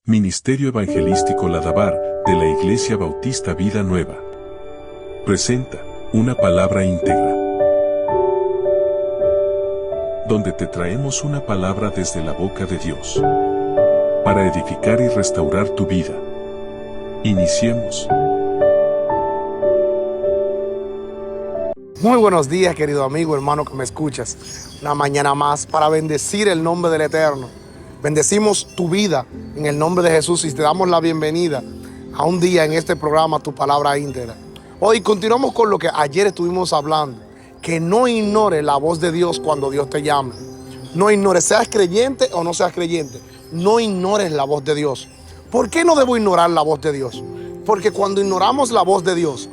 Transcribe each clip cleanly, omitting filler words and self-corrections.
Ministerio Evangelístico Ladabar, de la Iglesia Bautista Vida Nueva. Presenta, una palabra íntegra. Donde te traemos una palabra desde la boca de Dios. Para edificar y restaurar tu vida. Iniciemos. Muy buenos días, querido amigo, hermano que me escuchas. Una mañana más para bendecir el nombre del Eterno. Bendecimos tu vida en el nombre de Jesús y te damos la bienvenida a un día en este programa, Tu Palabra Íntegra. Hoy continuamos con lo que ayer estuvimos hablando, que no ignores la voz de Dios cuando Dios te llame. No ignores, seas creyente o no seas creyente, no ignores la voz de Dios. ¿Por qué no debo ignorar la voz de Dios? Porque cuando ignoramos la voz de Dios,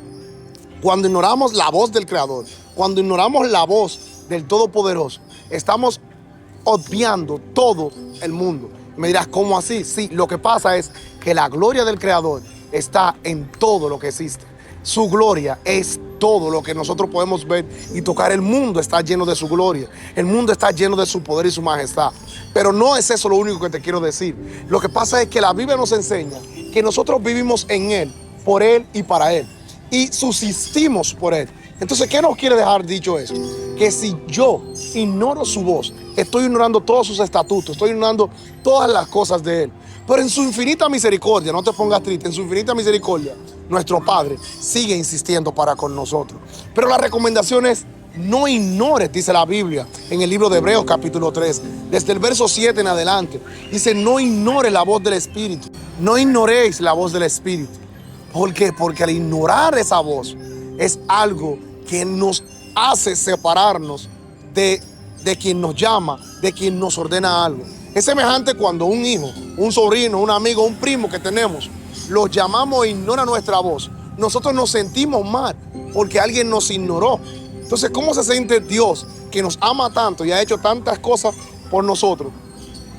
cuando ignoramos la voz del Creador, cuando ignoramos la voz del Todopoderoso, estamos obviando todo el mundo. Me dirás, ¿cómo así? Sí, lo que pasa es que la gloria del Creador está en todo lo que existe. Su gloria es todo lo que nosotros podemos ver y tocar. El mundo está lleno de su gloria. El mundo está lleno de su poder y su majestad. Pero no es eso lo único que te quiero decir. Lo que pasa es que la Biblia nos enseña que nosotros vivimos en Él, por Él y para Él. Y subsistimos por Él. Entonces, ¿qué nos quiere dejar dicho esto? Que si yo ignoro su voz, estoy ignorando todos sus estatutos, estoy ignorando todas las cosas de Él. Pero en su infinita misericordia, no te pongas triste, en su infinita misericordia, nuestro Padre sigue insistiendo para con nosotros. Pero la recomendación es, no ignores, dice la Biblia, en el libro de Hebreos capítulo 3, desde el verso 7 en adelante. Dice, no ignores la voz del Espíritu, no ignoréis la voz del Espíritu. ¿Por qué? Porque al ignorar esa voz es algo que nos hace separarnos de quien nos llama, de quien nos ordena algo. Es semejante cuando un hijo, un sobrino, un amigo, un primo que tenemos, los llamamos e ignora nuestra voz. Nosotros nos sentimos mal porque alguien nos ignoró. Entonces, ¿cómo se siente Dios que nos ama tanto y ha hecho tantas cosas por nosotros?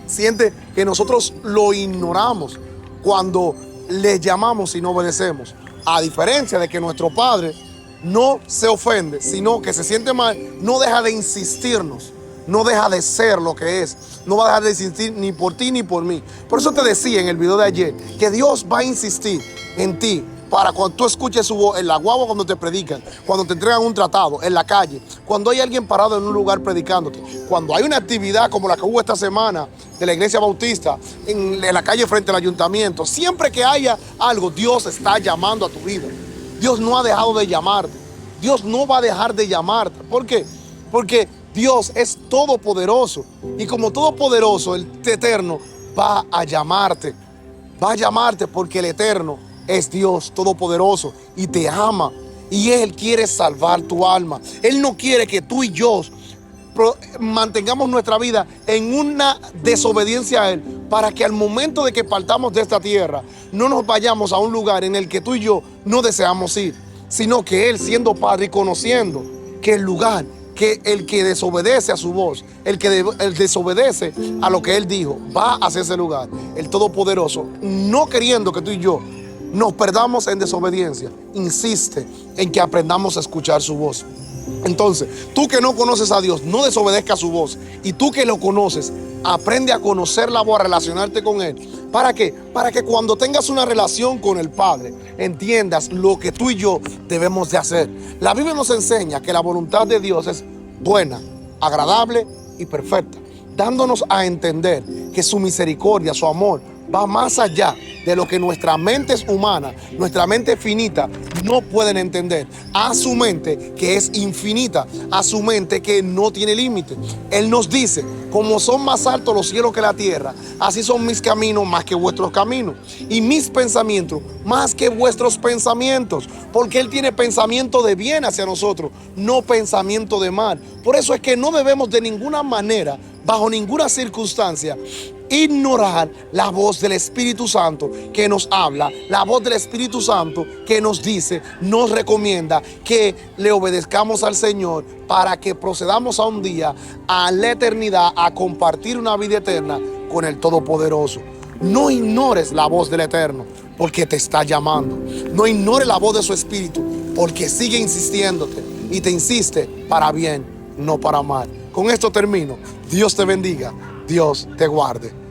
Siente que nosotros lo ignoramos cuando le llamamos y no obedecemos. A diferencia de que nuestro Padre no se ofende, sino que se siente mal, no deja de insistirnos, no deja de ser lo que es, no va a dejar de insistir ni por ti ni por mí. Por eso te decía en el video de ayer que Dios va a insistir en ti para cuando tú escuches su voz en la guagua, cuando te predican, cuando te entregan un tratado, en la calle, cuando hay alguien parado en un lugar predicándote, cuando hay una actividad como la que hubo esta semana de la Iglesia Bautista en la calle frente al ayuntamiento. Siempre que haya algo, Dios está llamando a tu vida. Dios no ha dejado de llamarte. Dios no va a dejar de llamarte. ¿Por qué? Porque Dios es todopoderoso. Y como todopoderoso, el Eterno va a llamarte. Va a llamarte porque el Eterno es Dios todopoderoso y te ama. Y Él quiere salvar tu alma. Él no quiere que tú y yo mantengamos nuestra vida en una desobediencia a Él, para que al momento de que partamos de esta tierra no nos vayamos a un lugar en el que tú y yo no deseamos ir, sino que Él, siendo Padre y conociendo que el lugar, que el que desobedece a su voz, el que desobedece a lo que Él dijo, va hacia ese lugar. El Todopoderoso, no queriendo que tú y yo nos perdamos en desobediencia, insiste en que aprendamos a escuchar su voz. Entonces, tú que no conoces a Dios, no desobedezcas su voz. Y tú que lo conoces, aprende a conocer la voz, a relacionarte con Él. ¿Para qué? Para que cuando tengas una relación con el Padre, entiendas lo que tú y yo debemos de hacer. La Biblia nos enseña que la voluntad de Dios es buena, agradable y perfecta, dándonos a entender que su misericordia, su amor, va más allá de lo que nuestra mente es humana, nuestra mente finita, no pueden entender. A su mente que es infinita, a su mente que no tiene límite. Él nos dice, como son más altos los cielos que la tierra, así son mis caminos más que vuestros caminos, y mis pensamientos más que vuestros pensamientos, porque Él tiene pensamiento de bien hacia nosotros, no pensamiento de mal. Por eso es que no debemos de ninguna manera, bajo ninguna circunstancia, ignorar la voz del Espíritu Santo que nos habla, la voz del Espíritu Santo que nos dice, nos recomienda que le obedezcamos al Señor para que procedamos a un día, a la eternidad, a compartir una vida eterna con el Todopoderoso. No ignores la voz del Eterno porque te está llamando. No ignores la voz de su Espíritu porque sigue insistiéndote y te insiste para bien, no para mal. Con esto termino. Dios te bendiga. Dios te guarde.